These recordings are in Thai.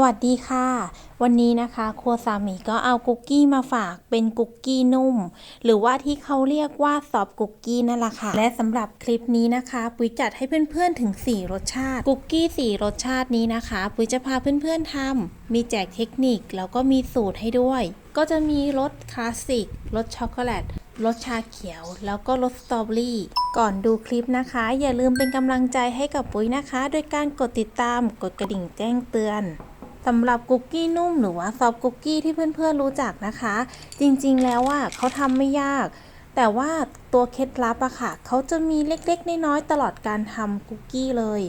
วัสดีค่ะวันนี้นะคะครัวสามีก็เอาคุกกี้มาฝากเป็นคุกกี้นุ่มหรือว่าที่เขาเรียกว่าซอฟต์คุกกี้นั่นแหละค่ะและสำหรับคลิปนี้นะคะปุ๋ยจัดให้เพื่อนๆถึง4รสชาติคุกกี้4รสชาตินี้นะคะปุ๋ยจะพาเพื่อนๆทำมีแจกเทคนิคแล้วก็มีสูตรให้ด้วยก็จะมีรสคลาสสิกรสช็อกโกแลตรสชาเขียวแล้วก็รสสตรอเบอรี่ก่อนดูคลิปนะคะอย่าลืมเป็นกำลังใจให้กับปุ๋ยนะคะโดยการกดติดตามกดกระดิ่งแจ้งเตือนสำหรับคุกกี้นุ่มหรือว่าซอฟต์คุกกี้ที่เพื่อนๆรู้จักนะคะจริงๆแล้วเขาทำไม่ยากแต่ว่าตัวเคล็ดลับค่ะเขาจะมีเล็กๆน้อยๆตลอดการทำคุกกี้เลย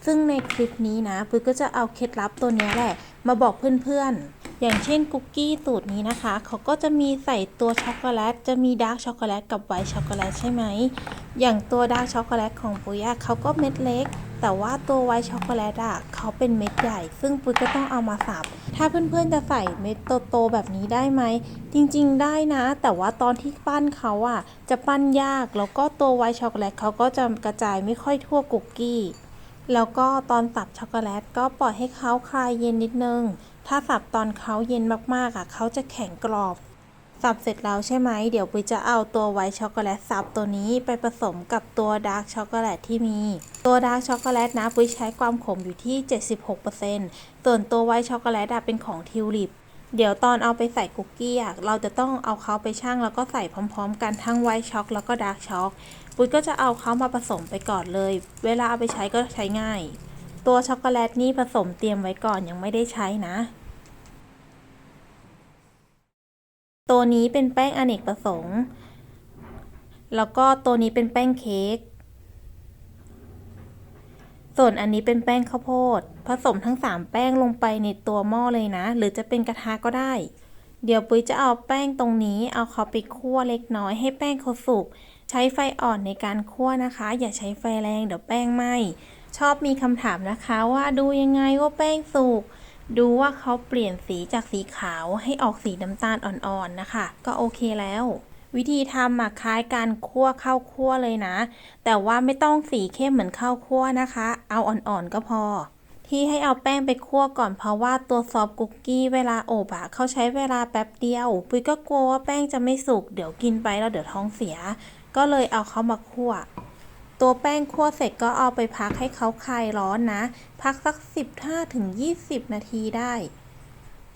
ซึ่งในคลิปนี้นะปุ๋ยก็จะเอาเคล็ดลับตัวนี้แหละมาบอกเพื่อนๆอย่างเช่นคุกกี้สูตรนี้นะคะเขาก็จะมีใส่ตัวช็อกโกแลตจะมีดาร์กช็อกโกแลตกับไวท์ช็อกโกแลตใช่ไหมอย่างตัวดาร์กช็อกโกแลตของปุ๋ยเขาก็เม็ดเล็กแต่ว่าตัวไวท์ช็อกโกแลตเขาเป็นเม็ดใหญ่ซึ่งปุ๋ยก็ต้องเอามาสับถ้าเพื่อนๆจะใส่เม็ดโตๆแบบนี้ได้ไหมจริงๆได้นะแต่ว่าตอนที่ปั้นเขาจะปั้นยากแล้วก็ตัวไวท์ช็อกโกแลตเขาก็จะกระจายไม่ค่อยทั่วคุกกี้แล้วก็ตอนสับช็อกโกแลตก็ปล่อยให้เขาคลายเย็นนิดนึงถ้าสับตอนเขาเย็นมากๆเขาจะแข็งกรอบสับเสร็จแล้วใช่ไหมเดี๋ยวปุ๋ยจะเอาตัวไวท์ช็อกโกแลตสับตัวนี้ไปผสมกับตัวดาร์กช็อกโกแลตที่มีตัวดาร์กช็อกโกแลตนะปุ๋ยใช้ความขมอยู่ที่ 76%ส่วนตัวไวท์ช็อกโกแลตเป็นของทิวลิปเดี๋ยวตอนเอาไปใส่คุกกี้เราจะต้องเอาเขาไปชั่งแล้วก็ใส่พร้อมๆกันทั้งไวท์ช็อกแล้วก็ดาร์กช็อกปุ๋ยก็จะเอาเขามาผสมไปก่อนเลยเวลาเอาไปใช้ก็ใช้ง่ายตัวช็อกโกแลตนี่ผสมเตรียมไว้ก่อนยังไม่ได้ใช้นะตัวนี้เป็นแป้งอเนกประสงค์แล้วก็ตัวนี้เป็นแป้งเค้กส่วนอันนี้เป็นแป้งข้าวโพดผสมทั้ง3แป้งลงไปในตัวหม้อเลยนะหรือจะเป็นกระทะก็ได้เดี๋ยวปุ๋ยจะเอาแป้งตรงนี้เอาเขาไปคั่วเล็กน้อยให้แป้งเขาสุกใช้ไฟอ่อนในการคั่วนะคะอย่าใช้ไฟแรงเดี๋ยวแป้งไหม้ชอบมีคำถามนะคะว่าดูยังไงว่าแป้งสุกดูว่าเขาเปลี่ยนสีจากสีขาวให้ออกสีน้ำตาลอ่อนๆนะคะก็โอเคแล้ววิธีทำคล้ายการคั่วข้าวคั่วเลยนะแต่ว่าไม่ต้องสีเข้มเหมือนข้าวคั่วนะคะเอาอ่อนๆก็พอที่ให้เอาแป้งไปคั่วก่อนเพราะว่าตัวซอฟต์คุกกี้เวลาอบเขาใช้เวลาแป๊บเดียวปุ้ยก็กลัวว่าแป้งจะไม่สุกเดี๋ยวกินไปแล้วเดี๋ยวท้องเสียก็เลยเอาเขามาคั่วตัวแป้งคั่วเสร็จก็เอาไปพักให้เขาคลายร้อนนะพักสัก15-20 นาทีได้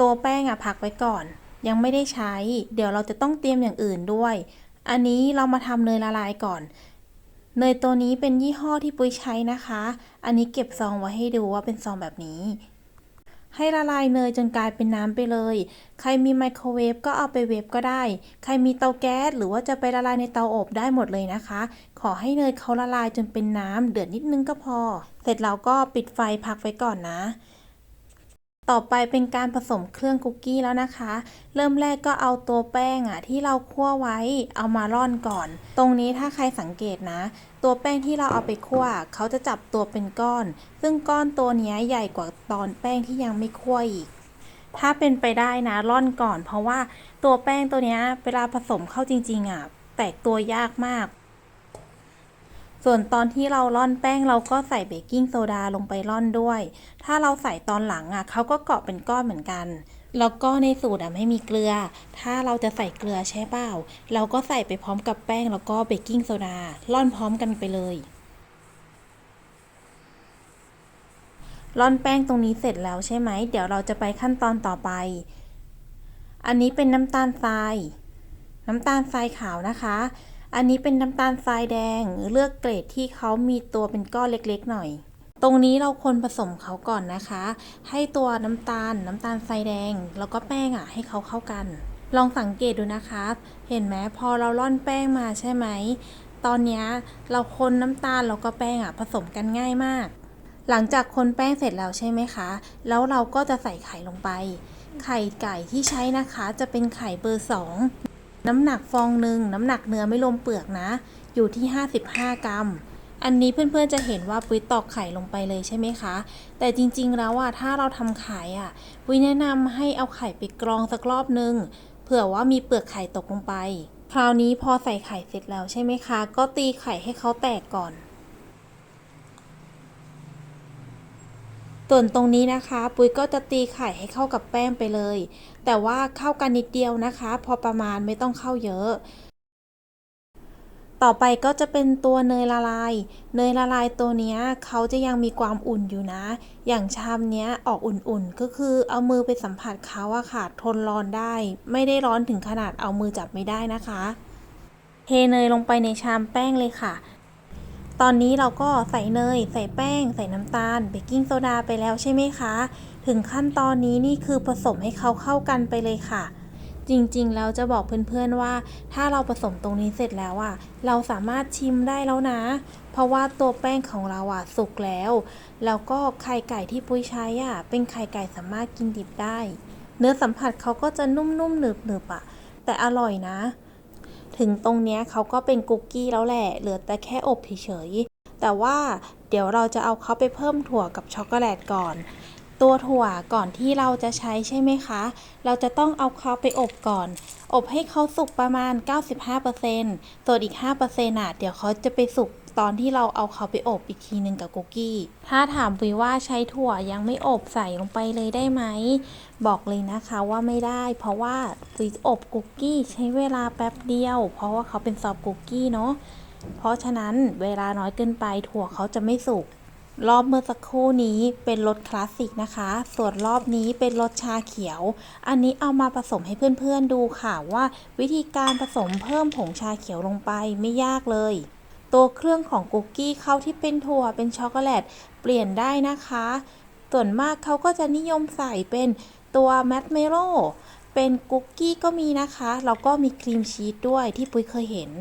ตัวแป้งพักไว้ก่อนยังไม่ได้ใช้เดี๋ยวเราจะต้องเตรียมอย่างอื่นด้วยอันนี้เรามาทำเนยละลายก่อนเนยตัวนี้เป็นยี่ห้อที่ปุ้ยใช้นะคะอันนี้เก็บซองไว้ให้ดูว่าเป็นซองแบบนี้ให้ละลายเนยจนกลายเป็นน้ำไปเลยใครมีไมโครเวฟก็เอาไปเวฟก็ได้ใครมีเตาแก๊สหรือว่าจะไปละลายในเตาอบได้หมดเลยนะคะขอให้เนยเขาละลายจนเป็นน้ำเดือดนิดนึงก็พอเสร็จแล้วก็ปิดไฟพักไว้ก่อนนะต่อไปเป็นการผสมเครื่องคุกกี้แล้วนะคะเริ่มแรกก็เอาตัวแป้งที่เราคั่วไว้เอามาร่อนก่อนตรงนี้ถ้าใครสังเกตนะตัวแป้งที่เราเอาไปคั่วเขาจะจับตัวเป็นก้อนซึ่งก้อนตัวนี้ใหญ่กว่าตอนแป้งที่ยังไม่คั่วอีกถ้าเป็นไปได้นะร่อนก่อนเพราะว่าตัวแป้งตัวนี้เวลาผสมเข้าจริงๆแตกตัวยากมากส่วนตอนที่เราร่อนแป้งเราก็ใส่เบกกิ้งโซดาลงไปร่อนด้วยถ้าเราใส่ตอนหลังเขาก็เกาะเป็นก้อนเหมือนกันแล้วก็ในสูตรไม่มีเกลือถ้าเราจะใส่เกลือใช่เปล่าเราก็ใส่ไปพร้อมกับแป้งแล้วก็เบกกิ้งโซดาร่อนพร้อมกันไปเลยร่อนแป้งตรงนี้เสร็จแล้วใช่ไหมเดี๋ยวเราจะไปขั้นตอนต่อไปอันนี้เป็นน้ำตาลทรายขาวนะคะอันนี้เป็นน้ำตาลทรายแดงเลือกเกรดที่เขามีตัวเป็นก้อนเล็กๆหน่อยตรงนี้เราคนผสมเขาก่อนนะคะให้ตัวน้ำตาลทรายแดงแล้วก็แป้งให้เขาเข้ากันลองสังเกตดูนะคะเห็นไหมพอเราร่อนแป้งมาใช่ไหมตอนนี้เราคนน้ำตาลแล้วก็แป้งผสมกันง่ายมากหลังจากคนแป้งเสร็จแล้วใช่ไหมคะแล้วเราก็จะใส่ไข่ลงไปไข่ไก่ที่ใช้นะคะจะเป็นไข่เบอร์2น้ำหนักฟองหนึ่งน้ำหนักเนื้อไม่รวมเปลือกนะอยู่ที่55 กรัมอันนี้เพื่อนๆจะเห็นว่าปุ้ยตอกไข่ลงไปเลยใช่ไหมคะแต่จริงๆแล้วถ้าเราทำไข่ปุ้ยแนะนำให้เอาไข่ไปกรองสักรอบนึงเผื่อว่ามีเปลือกไข่ตกลงไปคราวนี้พอใส่ไข่เสร็จแล้วใช่ไหมคะก็ตีไข่ให้เขาแตกก่อน ส่วนตรงนี้นะคะปุ้ยก็จะตีไข่ให้เข้ากับแป้งไปเลยแต่ว่าเข้ากันนิดเดียวนะคะพอประมาณไม่ต้องเข้าเยอะต่อไปก็จะเป็นตัวเนยละลายตัวเนี้ยเขาจะยังมีความอุ่นอยู่นะอย่างชามเนี้ยออกอุ่นๆก็คือเอามือไปสัมผัสเขาอะค่ะทนร้อนได้ไม่ได้ร้อนถึงขนาดเอามือจับไม่ได้นะคะเทเนยลงไปในชามแป้งเลยค่ะตอนนี้เราก็ใส่เนยใส่แป้งใส่น้ำตาลเบกกิ้งโซดาไปแล้วใช่ไหมคะถึงขั้นตอนนี้นี่คือผสมให้เขาเข้ากันไปเลยค่ะจริงๆแล้วจะบอกเพื่อนๆว่าถ้าเราผสมตรงนี้เสร็จแล้วอ่ะเราสามารถชิมได้แล้วนะเพราะว่าตัวแป้งของเราอ่ะสุกแล้วก็ไข่ไก่ที่ปุ้ยใช้อ่ะเป็นไข่ไก่สามารถกินดิบได้เนื้อสัมผัสเขาก็จะนุ่มๆหนึบๆอ่ะแต่อร่อยนะถึงตรงเนี้ยเขาก็เป็นคุกกี้แล้วแหละเหลือแต่แค่อบเฉยๆแต่ว่าเดี๋ยวเราจะเอาเขาไปเพิ่มถั่วกับช็อกโกแลตก่อนตัวถั่วก่อนที่เราจะใช้ใช่ไหมคะเราจะต้องเอาเขาไปอบก่อนอบให้เขาสุกประมาณ 95%ส่วนอีก 5% เดี๋ยวเขาจะไปสุกตอนที่เราเอาเขาไปอบอีกทีหนึ่งกับคุกกี้ถ้าถามปุ้ยว่าใช้ถั่วยังไม่อบใส่ลงไปเลยได้ไหมบอกเลยนะคะว่าไม่ได้เพราะว่าปุ้ยอบคุกกี้ใช้เวลาแป๊บเดียวเพราะว่าเขาเป็นซอฟต์คุกกี้เนาะเพราะฉะนั้นเวลาน้อยเกินไปถั่วเขาจะไม่สุกรอบเมื่อสักครู่นี้เป็นรสคลาสสิกนะคะส่วนรอบนี้เป็นรสชาเขียวอันนี้เอามาผสมให้เพื่อนๆดูค่ะว่าวิธีการผสมเพิ่มผงชาเขียวลงไปไม่ยากเลยตัวเครื่องของคุกกี้เขาที่เป็นถั่วเป็นช็อกโกแลตเปลี่ยนได้นะคะส่วนมากเขาก็จะนิยมใส่เป็นตัวแมชเมลโล่เป็นคุกกี้ก็มีนะคะแล้วก็มีครีมชีสด้วยที่ปุ้ยเคยเห็น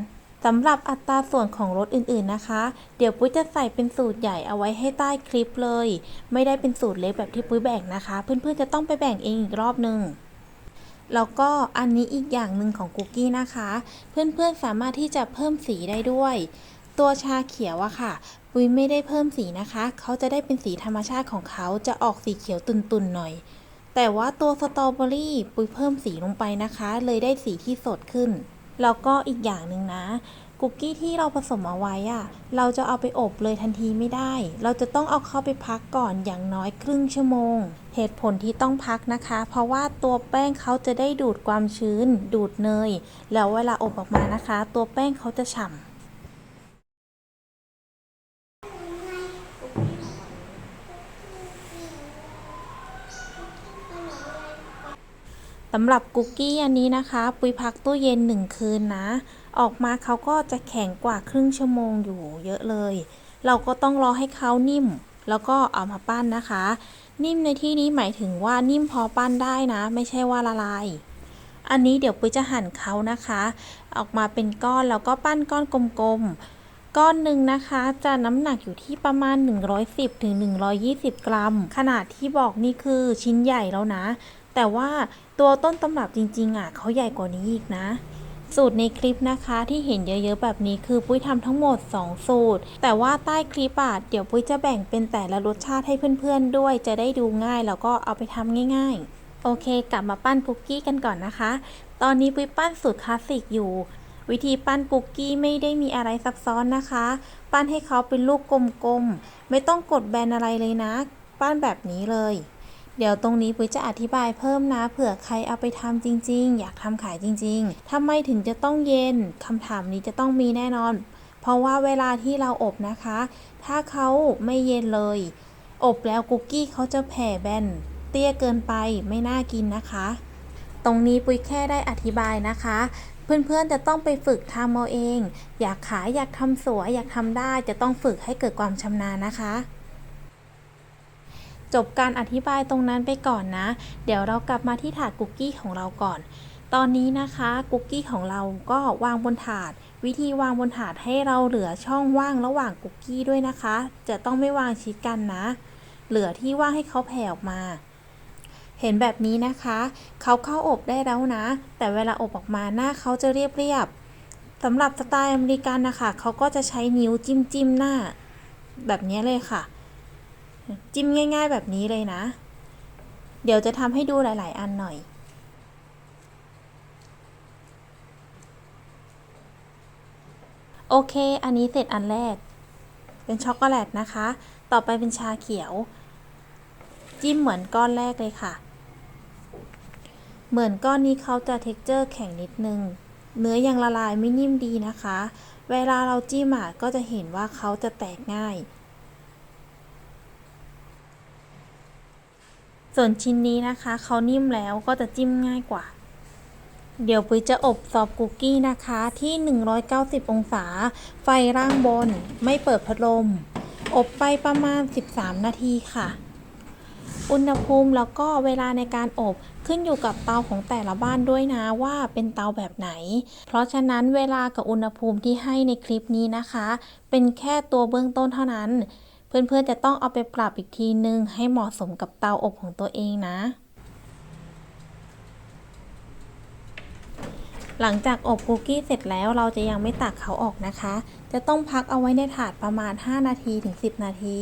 สำหรับอัตราส่วนของรสอื่นๆนะคะเดี๋ยวปุ้ยจะใส่เป็นสูตรใหญ่เอาไว้ให้ใต้คลิปเลยไม่ได้เป็นสูตรเล็กแบบที่ปุ้ยแบ่งนะคะเพื่อนๆจะต้องไปแบ่งเองอีกรอบนึงแล้วก็อันนี้อีกอย่างหนึ่งของคุกกี้นะคะเพื่อนๆสามารถที่จะเพิ่มสีได้ด้วยตัวชาเขียวอะค่ะปุ้ยไม่ได้เพิ่มสีนะคะเขาจะได้เป็นสีธรรมชาติของเขาจะออกสีเขียวตุ่นๆหน่อยแต่ว่าตัวสตรอเบอรี่ปุ้ยเพิ่มสีลงไปนะคะเลยได้สีที่สดขึ้นแล้วก็อีกอย่างหนึ่งนะคุกกี้ที่เราผสมเอาไว้อะเราจะเอาไปอบเลยทันทีไม่ได้เราจะต้องเอาเข้าไปพักก่อนอย่างน้อยครึ่งชั่วโมงเหตุผลที่ต้องพักนะคะเพราะว่าตัวแป้งเขาจะได้ดูดความชื้นดูดเนยแล้วเวลาอบออกมานะคะตัวแป้งเขาจะฉ่ำสำหรับคุกกี้อันนี้นะคะปุยพักตู้เย็น1 คืนนะออกมาเขาก็จะแข็งกว่าครึ่งชั่วโมงอยู่เยอะเลยเราก็ต้องรอให้เขานิ่มแล้วก็เอามาปั้นนะคะนิ่มในที่นี้หมายถึงว่านิ่มพอปั้นได้นะไม่ใช่ว่าละลายอันนี้เดี๋ยวปุยจะหั่นเขานะคะออกมาเป็นก้อนแล้วก็ปั้นก้อนกลมๆก้อนหนึ่งนะคะจะน้ำหนักอยู่ที่ประมาณ110 ถึง 120 กรัมขนาดที่บอกนี่คือชิ้นใหญ่แล้วนะแต่ว่าตัวต้นตำรับจริงๆเขาใหญ่กว่านี้อีกนะสูตรในคลิปนะคะที่เห็นเยอะๆแบบนี้คือปุ้ยทำทั้งหมด2สูตรแต่ว่าใต้คลิปเดี๋ยวปุ้ยจะแบ่งเป็นแต่ละรสชาติให้เพื่อนๆด้วยจะได้ดูง่ายแล้วก็เอาไปทำง่ายๆโอเคกลับมาปั้นคุกกี้กันก่อนนะคะตอนนี้ปุ้ยปั้นสูตรคลาสสิกอยู่วิธีปั้นคุกกี้ไม่ได้มีอะไรซับซ้อนนะคะปั้นให้เขาเป็นลูกกลมๆไม่ต้องกดแบนอะไรเลยนะปั้นแบบนี้เลยเดี๋ยวตรงนี้ปุ้ยจะอธิบายเพิ่มนะเผื่อใครเอาไปทำจริงๆอยากทำขายจริงๆทำไมถึงจะต้องเย็นคำถามนี้จะต้องมีแน่นอนเพราะว่าเวลาที่เราอบนะคะถ้าเขาไม่เย็นเลยอบแล้วคุกกี้เขาจะแผ่แบนเตี้ยเกินไปไม่น่ากินนะคะตรงนี้ปุ้ยแค่ได้อธิบายนะคะเพื่อนๆจะต้องไปฝึกทำเอาเองอยากขายอยากทำสวยอยากทำได้จะต้องฝึกให้เกิดความชำนาญนะคะจบการอธิบายตรงนั้นไปก่อนนะเดี๋ยวเรากลับมาที่ถาดคุกกี้ของเราก่อนตอนนี้นะคะคุกกี้ของเราก็วางบนถาดวิธีวางบนถาดให้เราเหลือช่องว่างระหว่างคุกกี้ด้วยนะคะจะต้องไม่วางชิดกันนะเหลือที่ว่างให้เขาแผ่ออกมาเห็นแบบนี้นะคะเขาเข้าอบได้แล้วนะแต่เวลาอบออกมาหน้าเขาจะเรียบๆสำหรับสไตล์อเมริกันนะคะเขาก็จะใช้นิ้วจิ้มหน้าแบบนี้เลยค่ะจิ้มง่ายๆแบบนี้เลยนะเดี๋ยวจะทำให้ดูหลายๆอันหน่อยโอเคอันนี้เสร็จอันแรกเป็นช็อกโกแลตนะคะต่อไปเป็นชาเขียว จิ้มเหมือนก้อนแรกเลยค่ะเหมือนก้อนนี้เขาจะเท็กเจอร์แข็งนิดนึงเนื้อยังละลายไม่นิ่มดีนะคะเวลาเราจิ้มก็จะเห็นว่าเขาจะแตกง่ายส่วนชิ้นนี้นะคะเขานิ่มแล้วก็จะจิ้มง่ายกว่าเดี๋ยวปุ้ยจะอบซอฟต์คุกกี้นะคะที่190องศาไฟล่างบนไม่เปิดพัดลมอบไปประมาณ13นาทีค่ะอุณหภูมิแล้วก็เวลาในการอบขึ้นอยู่กับเตาของแต่ละบ้านด้วยนะว่าเป็นเตาแบบไหนเพราะฉะนั้นเวลากับอุณหภูมิที่ให้ในคลิปนี้นะคะเป็นแค่ตัวเบื้องต้นเท่านั้นเพื่อนๆจะต้องเอาไปปรับอีกทีนึงให้เหมาะสมกับเตาอบของตัวเองนะหลังจากอบคุกกี้เสร็จแล้วเราจะยังไม่ตักเขาออกนะคะจะต้องพักเอาไว้ในถาดประมาณ5นาทีถึง10นาที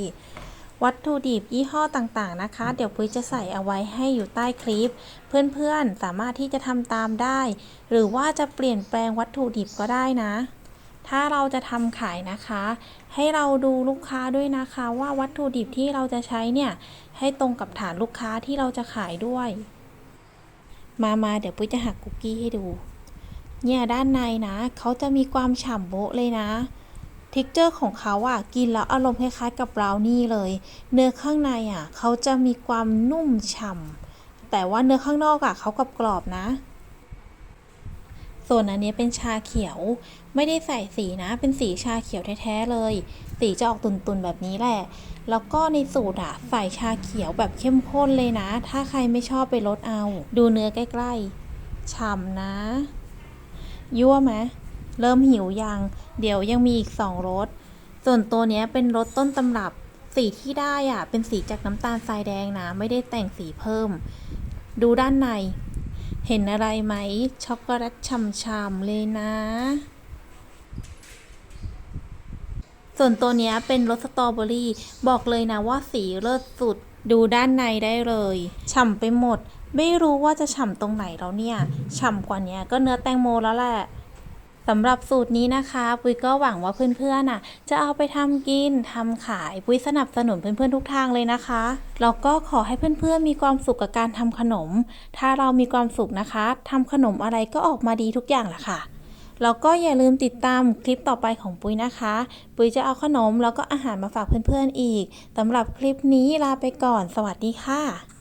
วัตถุดิบยี่ห้อต่างๆนะคะเดี๋ยวปุ้ยจะใส่เอาไว้ให้อยู่ใต้คลิปเพื่อนๆสามารถที่จะทำตามได้หรือว่าจะเปลี่ยนแปลงวัตถุดิบก็ได้นะถ้าเราจะทำขายนะคะให้เราดูลูกค้าด้วยนะคะว่าวัตถุดิบที่เราจะใช้เนี่ยให้ตรงกับฐานลูกค้าที่เราจะขายด้วยมาเดี๋ยวปุ้ยจะหักคุกกี้ให้ดูเนี่ยด้านในนะเขาจะมีความฉ่ำโบ๊ะเลยนะเท็กเจอร์ของเขากินแล้วอารมณ์คล้ายๆกับบราวนี่เลยเนื้อข้างในเขาจะมีความนุ่มฉ่ำแต่ว่าเนื้อข้างนอกเขากรอบๆนะส่วนอันนี้เป็นชาเขียวไม่ได้ใส่สีนะเป็นสีชาเขียวแท้ๆเลยสีจะออกตุ่นๆแบบนี้แหละแล้วก็ในสูตรใส่ชาเขียวแบบเข้มข้นเลยนะถ้าใครไม่ชอบไปลดเอาดูเนื้อใกล้ๆฉ่ำนะยั่วไหมเริ่มหิวยังเดี๋ยวยังมีอีก2รสส่วนตัวนี้เป็นรสต้นตำรับสีที่ได้เป็นสีจากน้ำตาลทรายแดงนะไม่ได้แต่งสีเพิ่มดูด้านในเห็นอะไรไหมช็อกโกแลตฉ่ำๆเลยนะส่วนตัวนี้เป็นรสสตรอเบอรี่บอกเลยนะว่าสีเลิศสุดดูด้านในได้เลยฉ่ำไปหมดไม่รู้ว่าจะฉ่ำตรงไหนแล้วเนี่ยฉ่ำกว่านี้ก็เนื้อแตงโมแล้วแหละสำหรับสูตรนี้นะคะปุ้ยก็หวังว่าเพื่อนๆจะเอาไปทำกินทำขายปุ้ยสนับสนุนเพื่อนๆทุกทางเลยนะคะแล้วก็ขอให้เพื่อนๆมีความสุขกับการทำขนมถ้าเรามีความสุขนะคะทำขนมอะไรก็ออกมาดีทุกอย่างแหละค่ะแล้วก็อย่าลืมติดตามคลิปต่อไปของปุ้ยนะคะปุ้ยจะเอาขนมแล้วก็อาหารมาฝากเพื่อนๆอีกสำหรับคลิปนี้ลาไปก่อนสวัสดีค่ะ